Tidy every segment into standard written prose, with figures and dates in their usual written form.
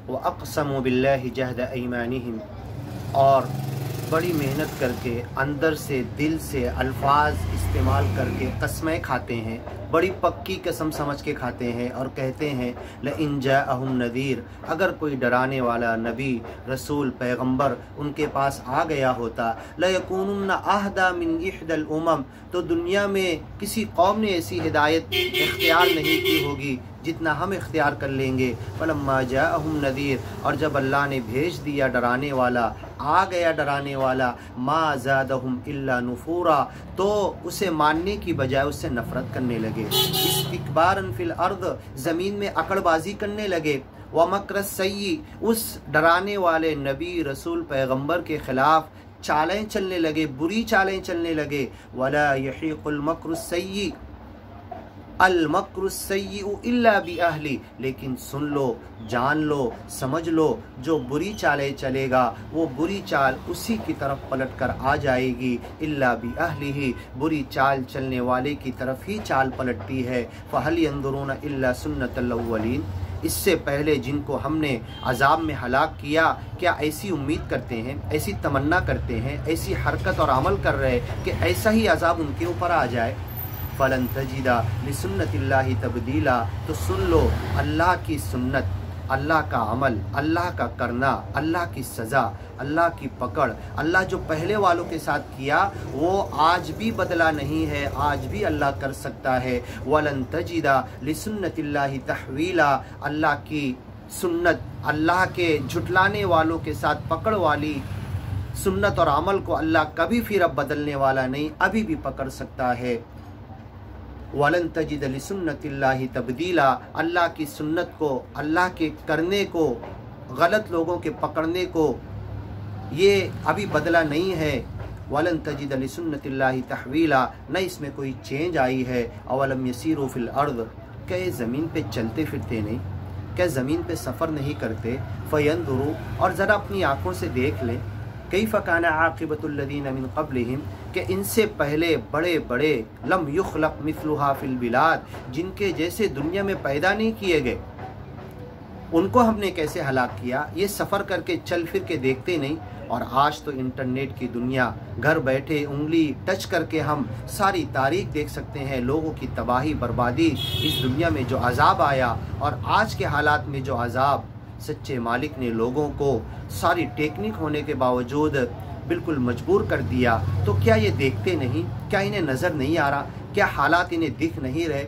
व अक़समू बिल्लाहि जहद ऐमानिहिम, और बड़ी मेहनत करके अंदर से दिल से अल्फाज इस्तेमाल करके कस्में खाते हैं, बड़ी पक्की कसम समझ के खाते हैं और कहते हैं लइन जाअहुम नज़ीर, अगर कोई डराने वाला नबी रसूल पैगंबर उनके पास आ गया होता, लयकूनुन्ना अहदा मिन इहदल उमम, तो दुनिया में किसी कौम ने ऐसी हिदायत इख्तियार नहीं की होगी जितना हम इख्तियार कर लेंगे। फलम्मा जाअहुम नज़ीर, और जब अल्लाह ने भेज दिया डराने वाला, आ गया डराने वाला, मा ज़ादहुम इल्ला नुफूरा, तो उसे मानने की बजाय उससे नफ़रत करने लगे। इस्तिकबारन फिल अर्द, ज़मीन में अकड़बाजी करने लगे। व मकर सय्यी, उस डराने वाले नबी रसूल पैगंबर के ख़िलाफ़ चालें चलने लगे, बुरी चालें चलने लगे। वला यहीक़ुल मक्र सय्यी अल मक्र सय्यु इल्ला बि अहली, लेकिन सुन लो, जान लो, समझ लो, जो बुरी चालें चलेगा वो बुरी चाल उसी की तरफ पलट कर आ जाएगी। इल्ला बि अहली ही, बुरी चाल चलने वाले की तरफ ही चाल पलटती है। फहल यंजुरून इल्ला सुन्नतल अव्वलीन, इससे पहले जिनको हमने अजाब में हलाक किया, क्या ऐसी उम्मीद करते हैं, ऐसी तमन्ना करते हैं, ऐसी हरकत और अमल कर रहे कि ऐसा ही अजाब उनके ऊपर आ जाए। फ़लन तजिदा लिसुन्नतिल्लाहि तब्दीला, तो सुन लो, अल्लाह की सुन्नत, अल्लाह का अमल, अल्लाह का करना, अल्लाह की सज़ा, अल्लाह की पकड़, अल्लाह जो पहले वालों के साथ किया वो आज भी बदला नहीं है, आज भी अल्लाह कर सकता है। वलन तजिदा लिसुन्नतिल्लाहि तहवीला, अल्लाह की सुन्नत, अल्लाह के झुटलाने वालों के साथ पकड़ वाली सुन्नत और अमल को अल्लाह कभी फिर अब बदलने वाला नहीं, अभी भी पकड़ सकता है। वलन तजिद लिसुन्नतिल्लाहि तब्दीला, अल्लाह की सुन्नत को, अल्लाह के करने को, गलत लोगों के पकड़ने को ये अभी बदला नहीं है। वलन तजिद लिसुन्नतिल्लाहि तहवीला, न इसमें कोई चेंज आई है। अवलम यसीरू फिल अर्द, क्या ये ज़मीन पे चलते फिरते नहीं, क्या ज़मीन पे सफ़र नहीं करते। फ़यंजुरू, और ज़रा अपनी आँखों से देख लें, कैफ़ कान आक़िबतुल लज़ीना मिन क़ब्लिहिम, कि इनसे पहले बड़े बड़े लम युख़लक़ मिस्लुहा फ़िल बिलाद, जिनके जैसे दुनिया में पैदा नहीं किए गए, उनको हमने कैसे हलाक किया। ये सफ़र करके चल फिर के देखते नहीं। और आज तो इंटरनेट की दुनिया, घर बैठे उंगली टच करके हम सारी तारीख देख सकते हैं, लोगों की तबाही बर्बादी, इस दुनिया में जो अजाब आया और आज के हालात में जो अजाब, सच्चे मालिक ने लोगों को सारी टेक्निक होने के बावजूद बिल्कुल मजबूर कर दिया। तो क्या ये देखते नहीं, क्या इन्हें नज़र नहीं आ रहा, क्या हालात इन्हें दिख नहीं रहे।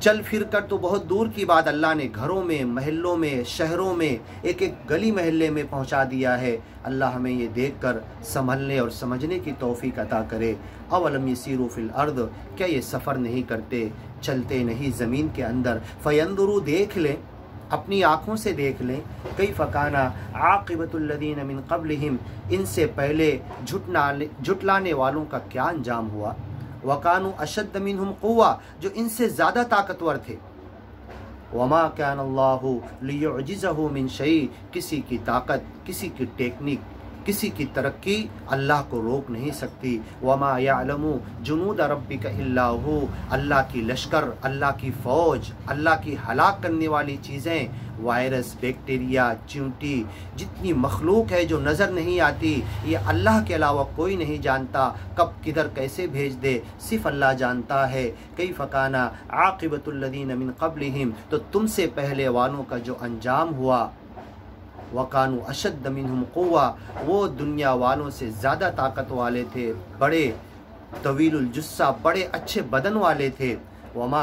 चल फिर कर तो बहुत दूर की बात, अल्लाह ने घरों में, महल्लों में, शहरों में, एक एक गली महल्ले में पहुंचा दिया है। अल्लाह हमें ये देखकर संभलने और समझने की तौफीक अता करे। अवलम यसीरू फिल अर्द, क्या ये सफ़र नहीं करते, चलते नहीं ज़मीन के अंदर। फ़यंजुरू, देख लें, अपनी आँखों से देख लें, कैफ़ कान आक़िबतुल लज़ीना मिन क़ब्लिहिम, इनसे पहले झुटलाने वालों का क्या अंजाम हुआ। वकानु अशद्द मिनहुम क़ुव्वा, जो इनसे ज़्यादा ताकतवर थे। वमा कान अल्लाहु लियुअजिज़हु मिन शै, किसी की ताकत, किसी की टेक्निक, किसी की तरक्की अल्लाह को रोक नहीं सकती। वमा यअलमु जुनूद रब्बिका इल्ला हु, अल्लाह की लश्कर, अल्लाह की फ़ौज, अल्लाह की हलाक करने वाली चीज़ें, वायरस, बैक्टीरिया, चींटी, जितनी मखलूक है जो नज़र नहीं आती, ये अल्लाह के अलावा कोई नहीं जानता। कब किधर कैसे भेज दे, सिर्फ अल्लाह जानता है। कैफ़ कान आक़िबतुल लज़ीना मिन क़ब्लिहिम, तो तुमसे पहले वालों का जो अंजाम हुआ, वकानु अशद्द मिनहुम क़ुव्वा, वो दुनिया वालों से ज़्यादा ताकत वाले थे, बड़े तवीलुल जुस्सा, बड़े अच्छे बदन वाले थे। वमा